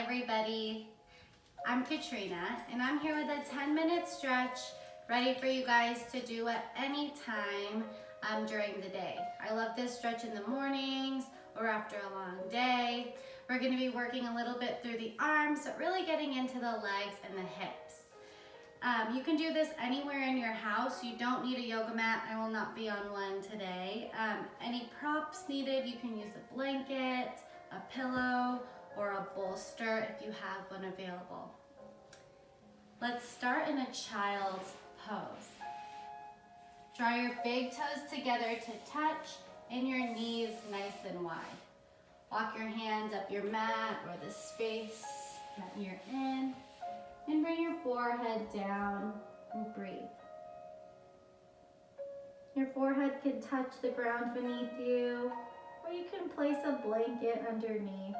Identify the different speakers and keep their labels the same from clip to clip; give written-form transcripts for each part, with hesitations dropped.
Speaker 1: everybody. I'm Katrina and I'm here with a 10-minute stretch ready for you guys to do at any time during the day. I love this stretch in the mornings or after a long day. We're going to be working a little bit through the arms, but really getting into the legs and the hips. You can do this anywhere in your house. You don't need a yoga mat. I will not be on one today. Any props needed, you can use a blanket, a pillow, or a bolster if you have one available. Let's start in a child's pose. Draw your big toes together to touch and your knees nice and wide. Walk your hands up your mat or the space that you're in and bring your forehead down and breathe. Your forehead can touch the ground beneath you, or you can place a blanket underneath.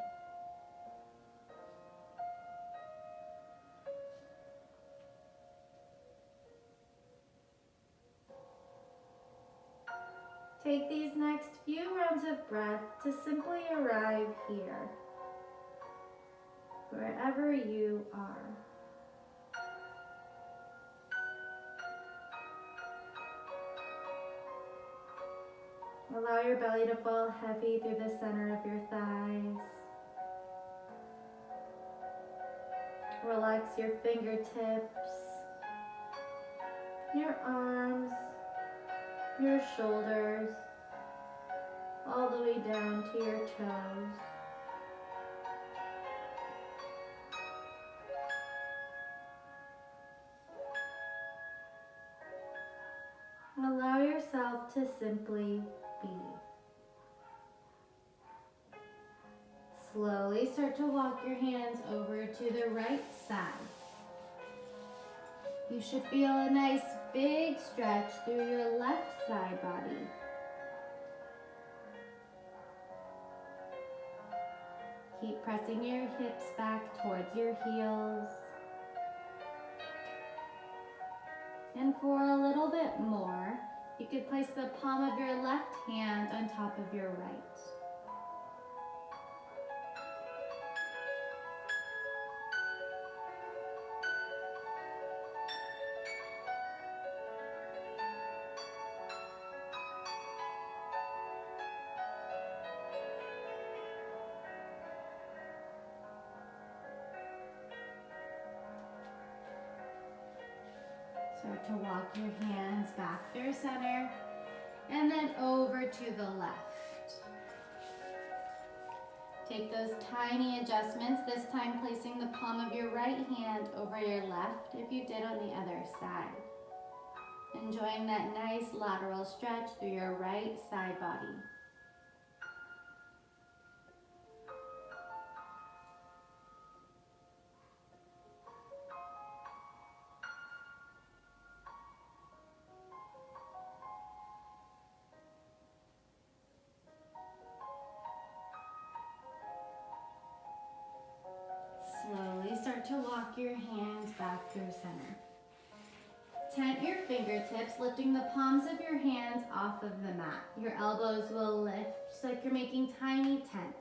Speaker 1: Take these next few rounds of breath to simply arrive here, wherever you are. Allow your belly to fall heavy through the center of your thighs. Relax your fingertips, your arms, your shoulders, all the way down to your toes. Allow yourself to simply be. Slowly start to walk your hands over to the right side. You should feel a nice big stretch through your left side body. Keep pressing your hips back towards your heels. And for a little bit more, you could place the palm of your left hand on top of your right. Start to walk your hands back through center and then over to the left. Take those tiny adjustments, this time placing the palm of your right hand over your left if you did on the other side. Enjoying that nice lateral stretch through your right side body. Slowly start to walk your hands back through center. Tent your fingertips, lifting the palms of your hands off of the mat. Your elbows will lift just like you're making tiny tents.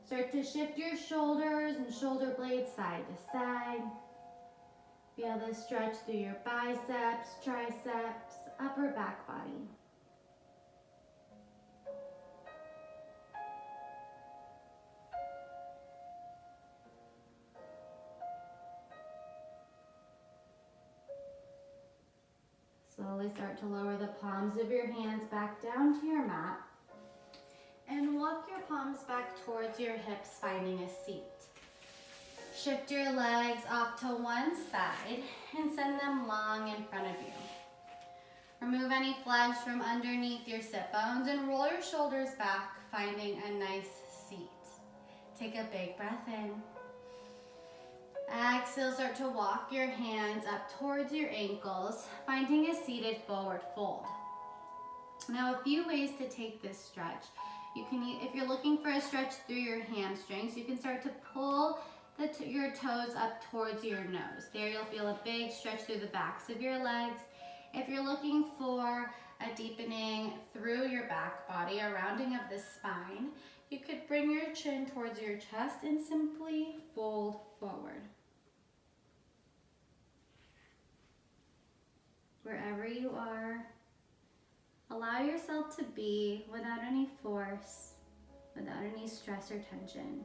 Speaker 1: Start to shift your shoulders and shoulder blades side to side. Feel this stretch through your biceps, triceps, upper back body. Slowly start to lower the palms of your hands back down to your mat and walk your palms back towards your hips, finding a seat. Shift your legs off to one side and send them long in front of you. Remove any flesh from underneath your sit bones and roll your shoulders back, finding a nice seat. Take a big breath in. Exhale, start to walk your hands up towards your ankles, finding a seated forward fold. Now, a few ways to take this stretch. You can, if you're looking for a stretch through your hamstrings, you can start to pull your toes up towards your nose. There you'll feel a big stretch through the backs of your legs. If you're looking for a deepening through your back body, a rounding of the spine, You could bring your chin towards your chest and simply fold forward. Wherever you are, allow yourself to be without any force, without any stress or tension.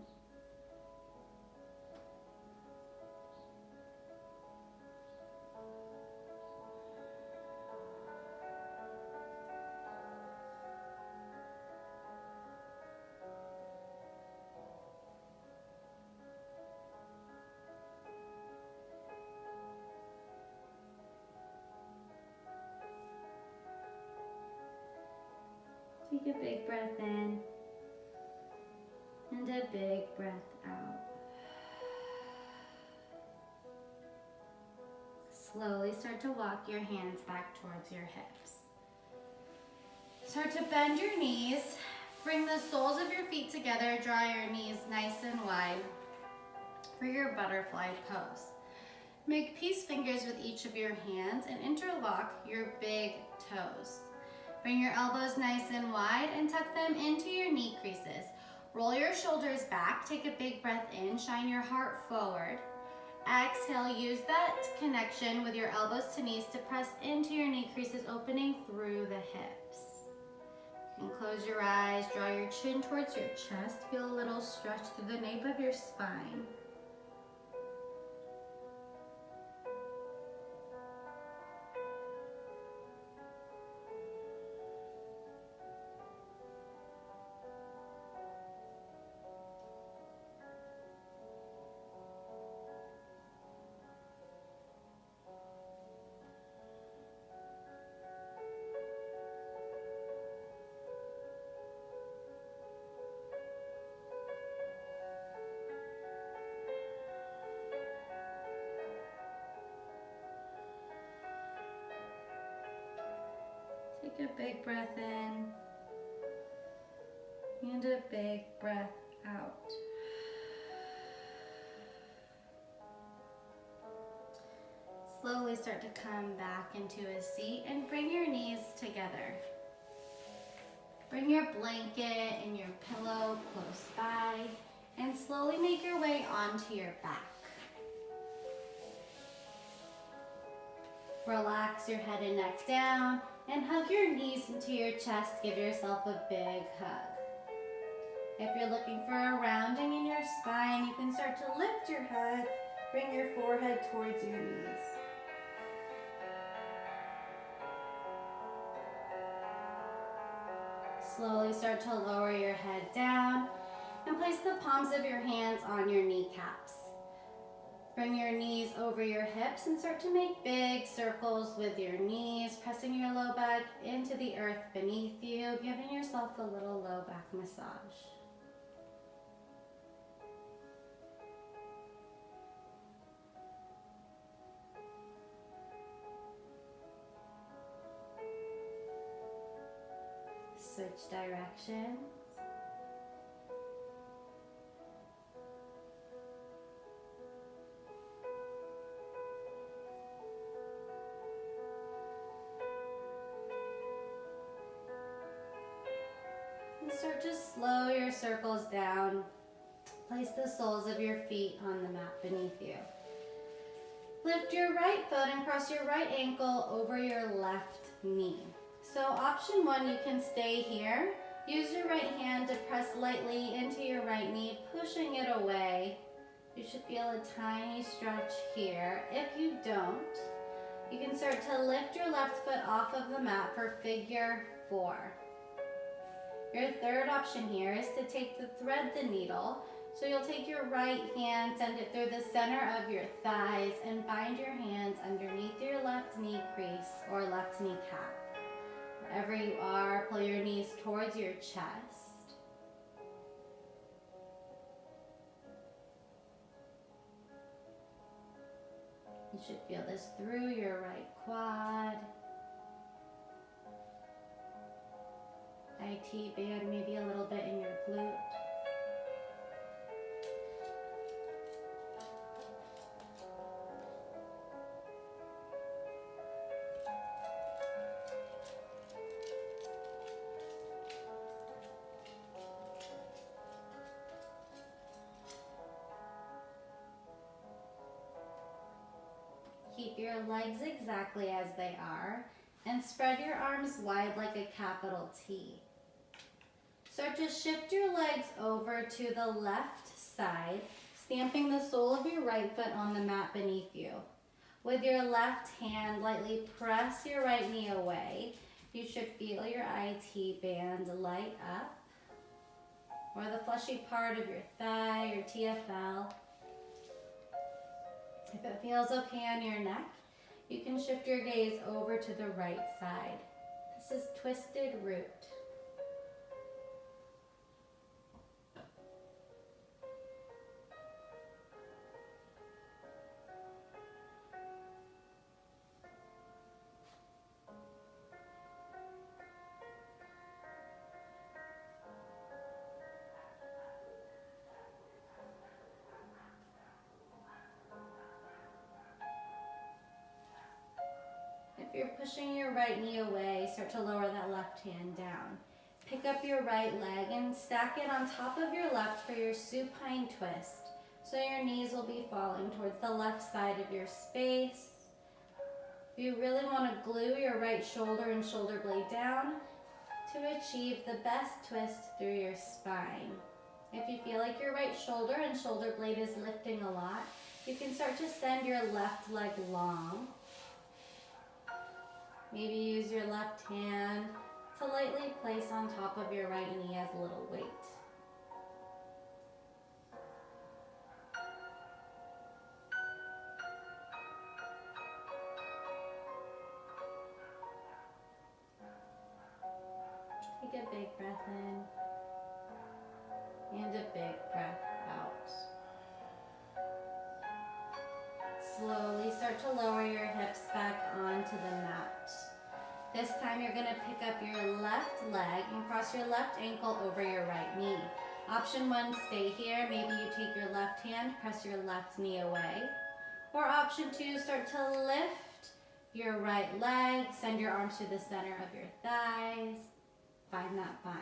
Speaker 1: Take a big breath in and a big breath out. Slowly start to walk your hands back towards your hips. Start to bend your knees. Bring the soles of your feet together. Draw your knees nice and wide for your butterfly pose. Make peace fingers with each of your hands and interlock your big toes. Bring your elbows nice and wide and tuck them into your knee creases. Roll your shoulders back, take a big breath in, shine your heart forward. Exhale, use that connection with your elbows to knees to press into your knee creases, opening through the hips. You can close your eyes, draw your chin towards your chest, feel a little stretch through the nape of your spine. Take a big breath in and a big breath out. Slowly start to come back into a seat and bring your knees together. Bring your blanket and your pillow close by and slowly make your way onto your back. Relax your head and neck down and hug your knees into your chest. Give yourself a big hug. If you're looking for a rounding in your spine, you can start to lift your head, bring your forehead towards your knees. Slowly start to lower your head down and place the palms of your hands on your kneecaps. Bring your knees over your hips and start to make big circles with your knees, pressing your low back into the earth beneath you, giving yourself a little low back massage. Switch directions. And start to slow your circles down. Place the soles of your feet on the mat beneath you. Lift your right foot and cross your right ankle over your left knee. So option one, you can stay here. Use your right hand to press lightly into your right knee, pushing it away. You should feel a tiny stretch here. If you don't, you can start to lift your left foot off of the mat for figure 4. Your third option here is to thread the needle. So you'll take your right hand, send it through the center of your thighs, and bind your hands underneath your left knee crease or left kneecap. Wherever you are, pull your knees towards your chest. You should feel this through your right quad. IT band maybe a little bit in your glute. your legs exactly as they are and spread your arms wide like a capital T. Start to shift your legs over to the left side, stamping the sole of your right foot on the mat beneath you. With your left hand, lightly press your right knee away. You should feel your IT band light up, or the fleshy part of your thigh, your TFL. If it feels okay on your neck, you can shift your gaze over to the right side. This is twisted root. If you're pushing your right knee away, start to lower that left hand down. Pick up your right leg and stack it on top of your left for your supine twist. So your knees will be falling towards the left side of your space. You really want to glue your right shoulder and shoulder blade down to achieve the best twist through your spine. If you feel like your right shoulder and shoulder blade is lifting a lot, you can start to send your left leg long. Maybe use your left hand to lightly place on top of your right knee as a little weight. Take a big breath in and a big breath out. Slowly start to lower your hips back onto the mat. This time you're going to pick up your left leg and cross your left ankle over your right knee. Option 1, stay here. Maybe you take your left hand, press your left knee away. Or option 2, start to lift your right leg, send your arms to the center of your thighs. Find that bind.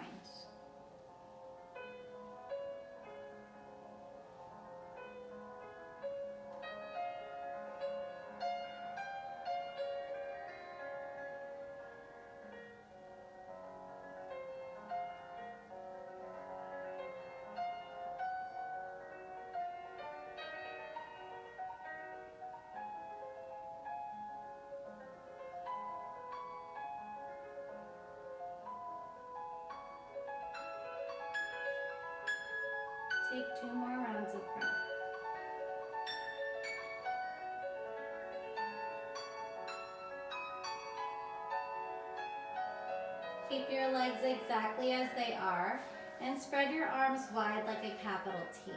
Speaker 1: Take 2 more rounds of breath. Keep your legs exactly as they are and spread your arms wide like a capital T.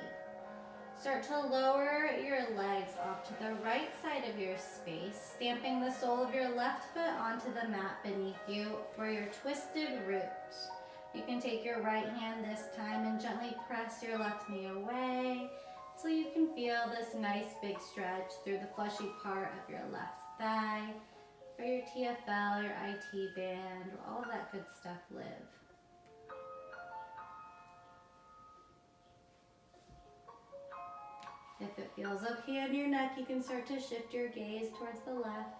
Speaker 1: Start to lower your legs off to the right side of your space, stamping the sole of your left foot onto the mat beneath you for your twisted root. You can take your right hand this time and gently press your left knee away so you can feel this nice big stretch through the fleshy part of your left thigh, where your TFL, your IT band, all that good stuff live. If it feels okay on your neck, you can start to shift your gaze towards the left.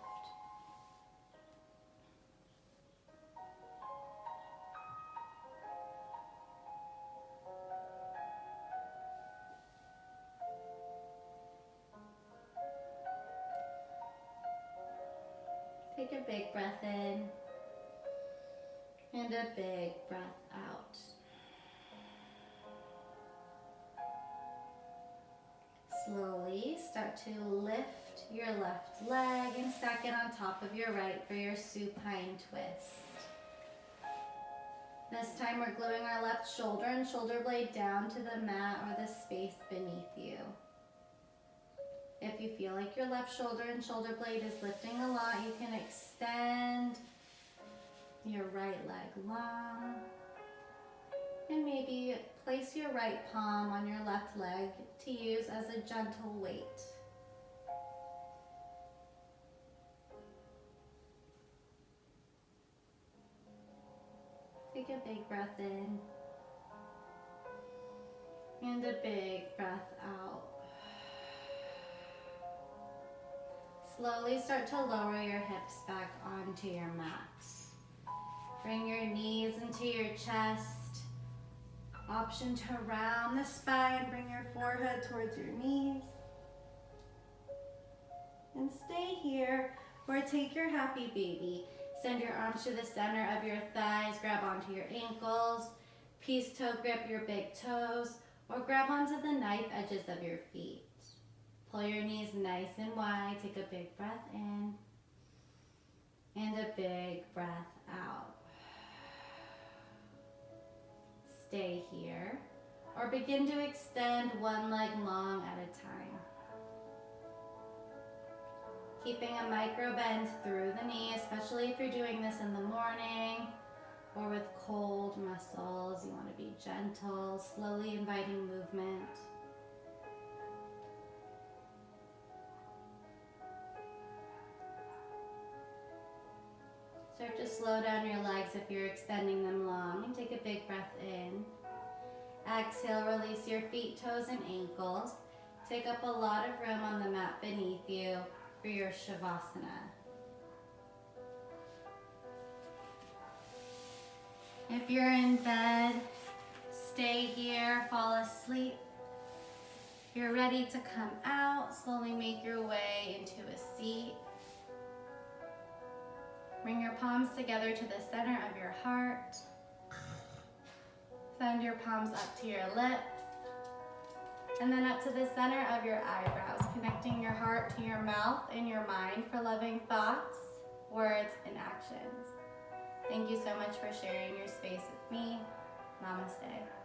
Speaker 1: Take a big breath in and a big breath out. Slowly start to lift your left leg and stack it on top of your right for your supine twist. This time we're gluing our left shoulder and shoulder blade down to the mat or the space beneath you. If you feel like your left shoulder and shoulder blade is lifting a lot, you can extend your right leg long. And maybe place your right palm on your left leg to use as a gentle weight. Take a big breath in and a big breath out. slowly start to lower your hips back onto your mat. Bring your knees into your chest. Option to round the spine, bring your forehead towards your knees. And stay here or take your happy baby. Send your arms to the center of your thighs, grab onto your ankles, peace toe grip your big toes, or grab onto the knife edges of your feet. Pull your knees nice and wide, take a big breath in, and a big breath out. Stay here, or begin to extend one leg long at a time. Keeping a micro bend through the knee, especially if you're doing this in the morning or with cold muscles. You want to be gentle, slowly inviting movement. Start to slow down your legs if you're extending them long, and take a big breath in. Exhale, release your feet, toes, and ankles. Take up a lot of room on the mat beneath you for your Shavasana. If you're in bed, stay here, fall asleep. If you're ready to come out, slowly make your way into a seat. Bring your palms together to the center of your heart. Send your palms up to your lips. And then up to the center of your eyebrows, connecting your heart to your mouth and your mind for loving thoughts, words, and actions. Thank you so much for sharing your space with me. Namaste.